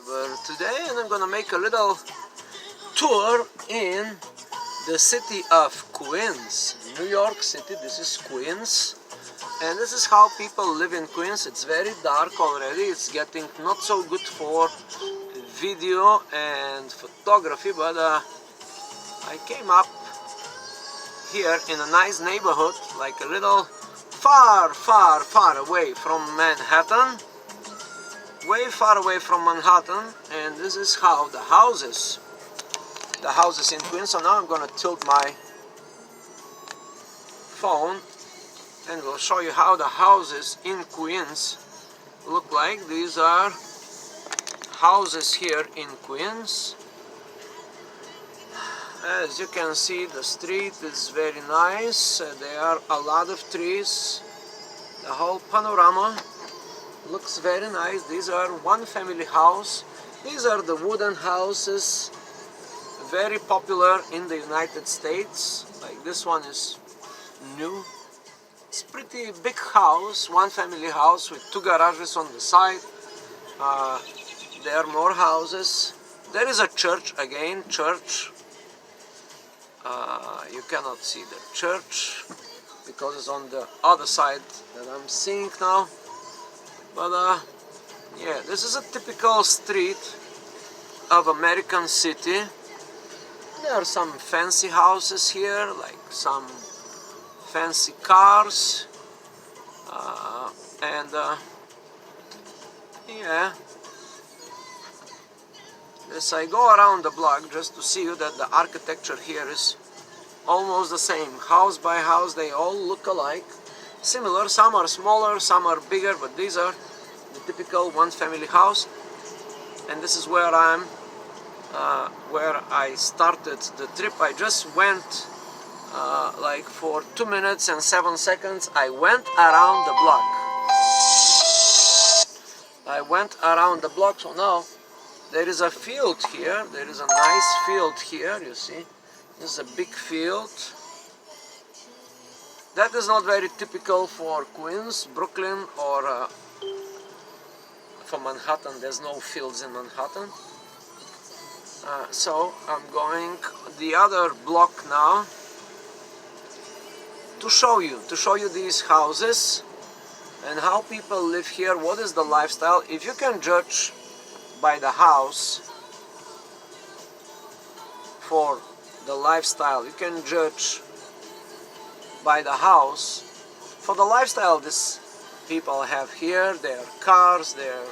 over today, and I'm gonna make a little tour in the city of Queens, New York City. This is Queens, and this is how people live in Queens. It's very dark already. It's getting not so good for video and photography, but I came up here in a nice neighborhood, like a little far away from Manhattan, way far away from Manhattan. And this is how the houses in Queens. So now I'm gonna tilt my phone and we'll show you how the houses in Queens look like. These are houses here in Queens. As you can see, the street is very nice. There are a lot of trees. The whole panorama looks very nice. These are one family house. These are the wooden houses, very popular in the United States. Like this one is new. It's pretty big house, one family house with 2 garages on the side. There are more houses. There is a church again, church. You cannot see the church because it's on the other side that I'm seeing now. But yeah, this is a typical street of American city. There are some fancy houses here, like some fancy cars, and yeah. As I go around the block, just to see you that the architecture here is almost the same. House by house, they all look alike. Similar, some are smaller, some are bigger, but these are the typical one family house. And this is where where I started the trip. I just went like for 2 minutes and 7 seconds. I went around the block. I went around the block, so now there is a field here. There is a nice field here, you see. This is a big field. That is not very typical for Queens, Brooklyn, or for Manhattan. There's no fields in Manhattan. So I'm going the other block now to show you these houses and how people live here. What is the lifestyle? If you can judge by the house for the lifestyle, you can judge by the house for the lifestyle these people have here, their cars, their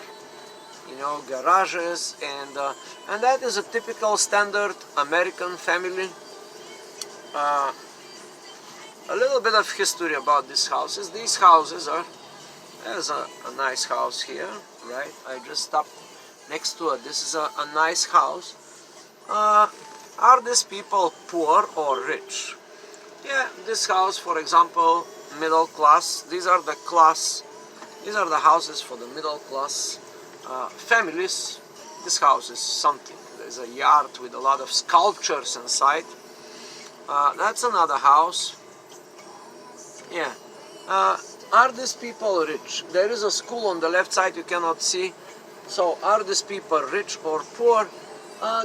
garages, and that is a typical standard American family. A little bit of history about these houses. These houses are, there's a nice house here, right? I just stopped next to it. This is a nice house. Are these people poor or rich? Yeah, this house, for example, middle class. These are the houses for the middle class families. This house is something. There's a yard with a lot of sculptures inside. That's another house. Yeah. Are these people rich? There is a school on the left side you cannot see. So are these people rich or poor?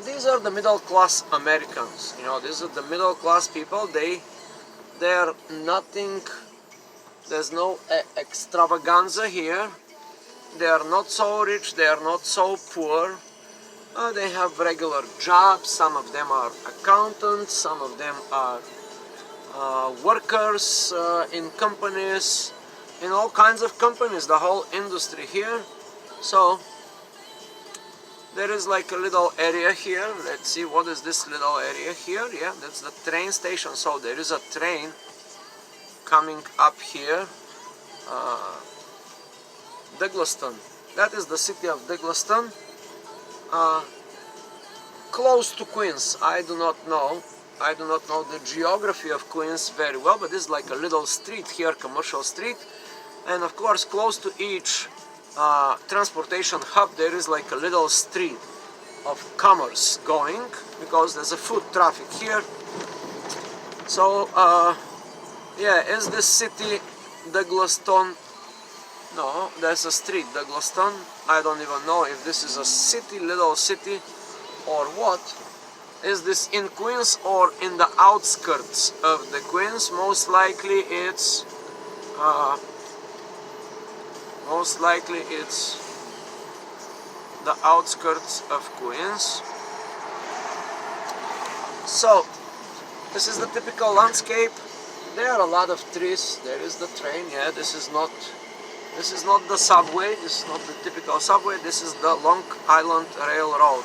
These are the middle class Americans. These are the middle class people. They're nothing. There's no extravaganza here. They are not so rich. They are not so poor. They have regular jobs. Some of them are accountants. Some of them are workers in companies, in all kinds of companies, the whole industry here. So there is like a little area here. Let's see, what is this little area here? Yeah, that's the train station. So there is a train coming up here. Douglaston. That is the city of Douglaston. Close to Queens. I do not know the geography of Queens very well, but this is like a little street here, commercial street. And of course, close to each transportation hub, there is like a little street of commerce going, because there's a foot traffic here. So yeah, is this city Douglaston No, there's a street, Douglaston. I don't even know if this is a city, little city, or what. Is this in Queens or in the outskirts of the Queens? Most likely it's the outskirts of Queens. So this is the typical landscape. There are a lot of trees. There is the train. Yeah, this is not the subway. This is not the typical subway. This is the Long Island Railroad.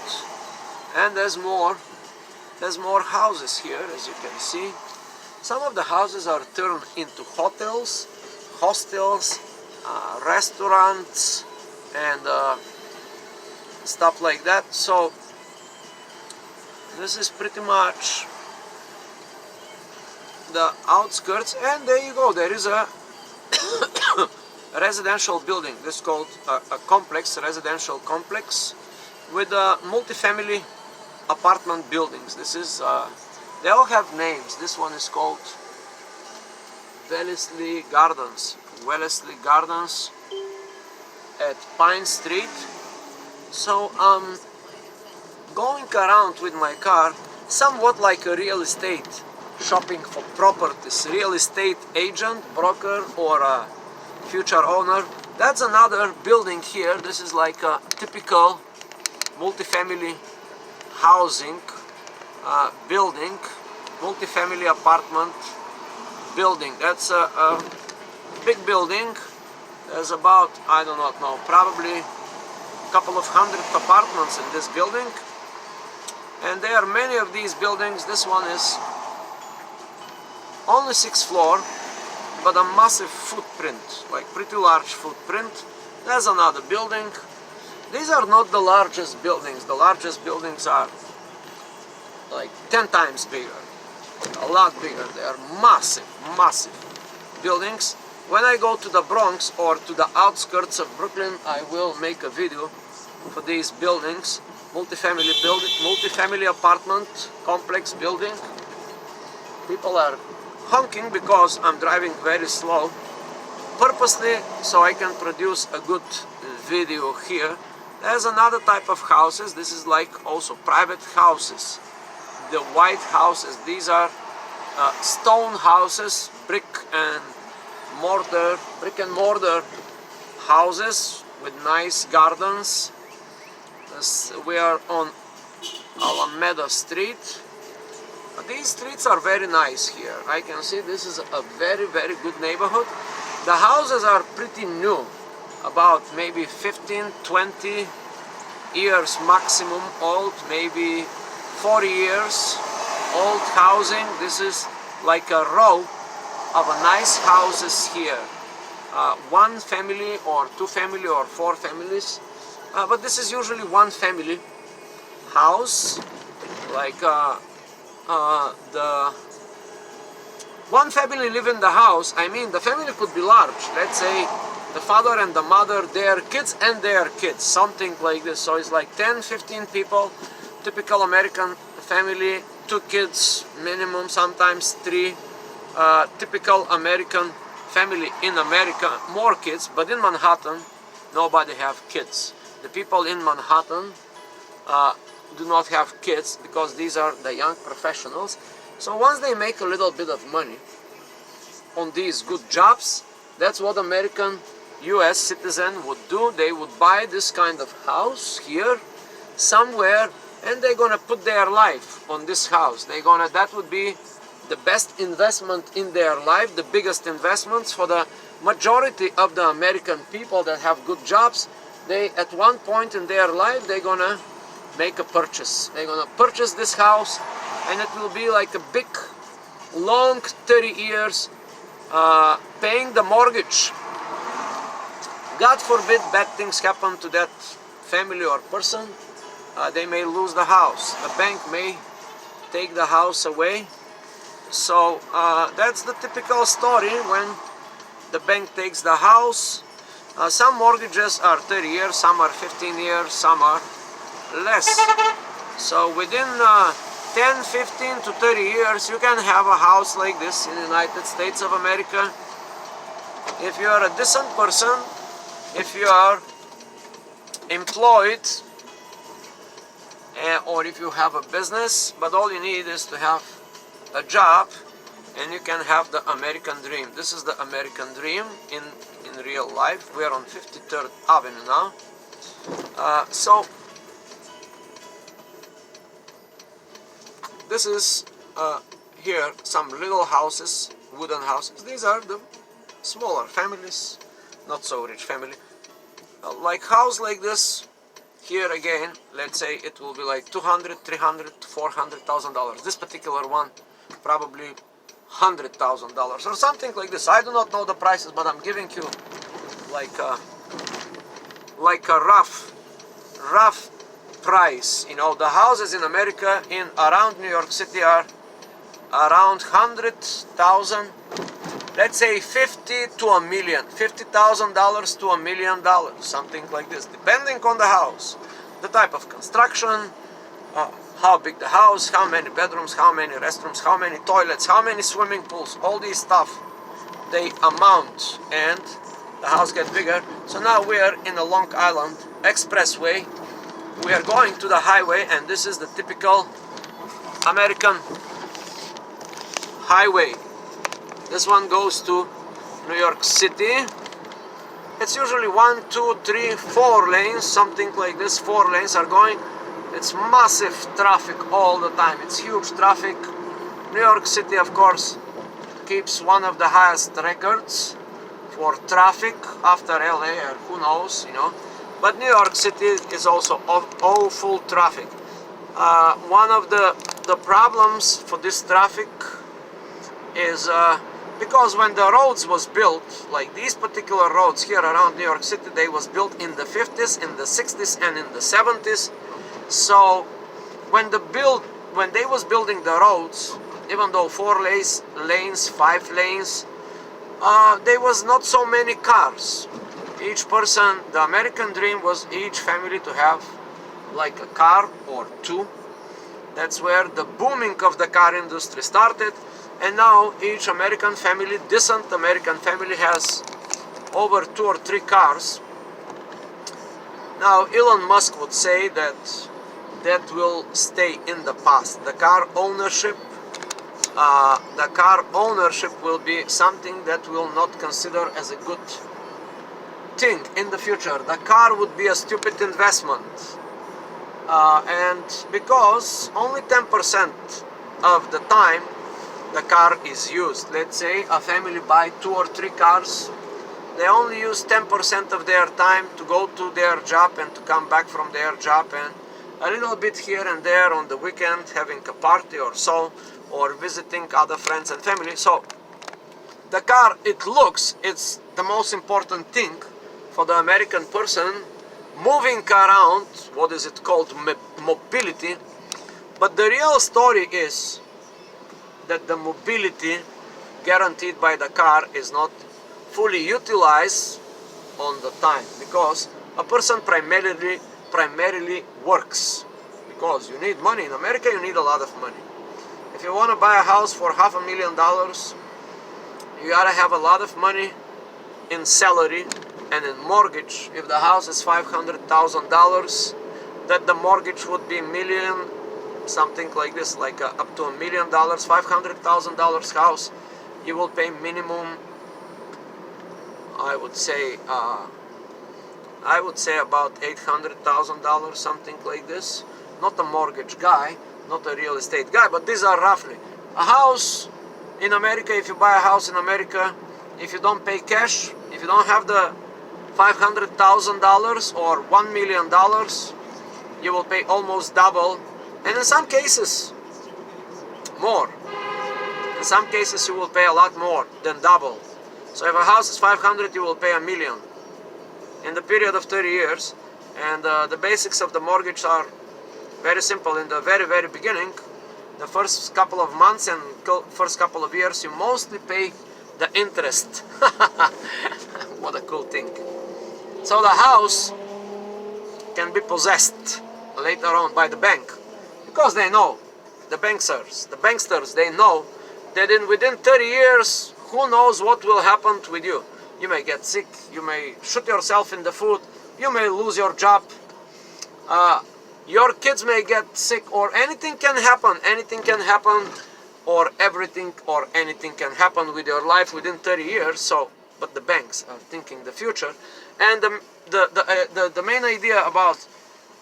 And there's more houses here, as you can see. Some of the houses are turned into hotels, hostels, restaurants, and stuff like that. So this is pretty much the outskirts, and there you go. There is a residential building. This is called a complex, residential complex, with multifamily apartment buildings. This is they all have names. This one is called Wellesley Gardens. Wellesley Gardens at Pine Street. So I'm going around with my car, somewhat like a real estate, shopping for properties, real estate agent, broker, or a future owner. That's another building here. This is like a typical multifamily housing building, multifamily apartment building. That's a big building. There's about, I do not know, probably a couple of hundred apartments in this building. And there are many of these buildings. This one is only 6th floor, but a massive footprint, like pretty large footprint. There's another building. These are not the largest buildings. The largest buildings are like 10 times bigger, a lot bigger. They are massive, massive buildings. When I go to the Bronx or to the outskirts of Brooklyn, I will make a video for these buildings. Multifamily building, multifamily apartment complex building. People are honking because I'm driving very slow, purposely, so I can produce a good video here. There's another type of houses. This is like also private houses. The white houses, these are stone houses, brick and mortar houses with nice gardens. We are on Alameda Street. These streets are very nice here. I can see this is a very, very good neighborhood. The houses are pretty new, about maybe 15, 20 years maximum old, maybe 40 years old housing. This is like a row of nice houses here. One family or two family or four families. But this is usually one family house. Like the one family live in the house. I mean, the family could be large. Let's say the father and the mother, their kids and their kids, something like this. So it's like 10, 15 people, typical American family, 2 kids minimum, sometimes 3. Typical American family in America, more kids, but in Manhattan, nobody have kids. The people in Manhattan do not have kids because these are the young professionals. So once they make a little bit of money on these good jobs, that's what American US citizen would do. They would buy this kind of house here somewhere, and they're gonna put their life on this house. That would be the best investment in their life, the biggest investments for the majority of the American people that have good jobs. They, at one point in their life, they're gonna make a purchase. They're gonna purchase this house, and it will be like a big, long 30 years paying the mortgage. God forbid bad things happen to that family or person. They may lose the house. The bank may take the house away. So that's the typical story when the bank takes the house. Some mortgages are 30 years, some are 15 years, some are less. So within 10, 15 to 30 years, you can have a house like this in the United States of America. If you are a decent person, if you are employed or if you have a business, but all you need is to have a job and you can have the American dream. This is the American dream in real life. We are on 53rd Avenue now. So this is here some little houses, wooden houses. These are the smaller families, not so rich family. Like house like this, here again, let's say it will be like $200, $300, $400,000. This particular one, probably $100,000 or something like this. I do not know the prices, but I'm giving you like a rough price. You know, the houses in America in around New York City are around 100,000. Let's say 50 to a million, $50,000 to $1 million, something like this, depending on the house, the type of construction, how big the house, how many bedrooms, how many restrooms, how many toilets, how many swimming pools, all these stuff, they amount, and the house gets bigger. So now we are in the Long Island Expressway. We are going to the highway, and this is the typical American highway. This one goes to New York City. It's usually 1, 2, 3, 4 lanes, something like this. 4 lanes are going. It's massive traffic all the time. It's huge traffic. New York City, of course, keeps one of the highest records for traffic after LA, or who knows, you know. But New York City is also awful traffic. One of the problems for this traffic is because when the roads was built, like these particular roads here around New York City, they was built in the 50s, in the 60s, and in the 70s. So when they was building the roads, even though 4 lanes, 5 lanes, there was not so many cars. Each person, the American dream was each family to have like a car or 2. That's where the booming of the car industry started. And now each American family, decent American family, has over 2 or 3 cars. Now Elon Musk would say that that will stay in the past. The car ownership will be something that we'll not consider as a good thing in the future. The car would be a stupid investment. And because only 10% of the time the car is used. Let's say a family buy 2 or 3 cars. They only use 10% of their time to go to their job and to come back from their job, and a little bit here and there on the weekend having a party or so, or visiting other friends and family. So the car, it's the most important thing for the American person, moving around, what is it called, mobility. But the real story is that the mobility guaranteed by the car is not fully utilized on the time, because a person primarily works, because you need money. In America you need a lot of money. If you want to buy a house for $500,000, you gotta have a lot of money in salary and in mortgage. If the house is $500,000, that the mortgage would be $1,000,000, something like this, like up to $1 million. $500,000 house, you will pay minimum, I would say about $800,000, something like this. Not a mortgage guy, not a real estate guy, but these are roughly. A house in America, if you buy a house in America, if you don't pay cash, if you don't have the $500,000 or $1 million, you will pay almost double, and in some cases more. In some cases you will pay a lot more than double. So if a house is 500, you will pay $1 million in the period of 30 years. And the basics of the mortgage are very simple. In the very beginning, the first couple of months and first couple of years, you mostly pay the interest. What a cool thing. So the house can be possessed later on by the bank, because they know, the banksters, they know that within 30 years, who knows what will happen with you. You may get sick, you may shoot yourself in the foot, you may lose your job, your kids may get sick, or anything can happen, or everything or anything can happen with your life within 30 years. So, but the banks are thinking the future, and the main idea about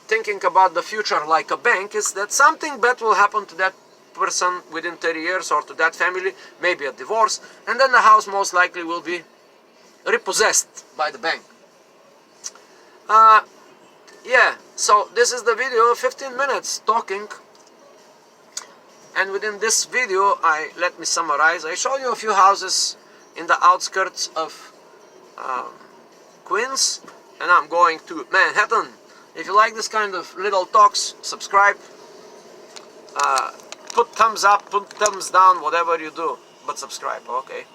thinking about the future like a bank is that something bad will happen to that person within 30 years, or to that family, maybe a divorce, and then the house most likely will be repossessed by the bank. Yeah, so this is the video, 15 minutes talking, and within this video, let me summarize. I showed you a few houses in the outskirts of Queens, and I'm going to Manhattan. If you like this kind of little talks, subscribe, put thumbs up, put thumbs down, whatever you do, but subscribe, okay?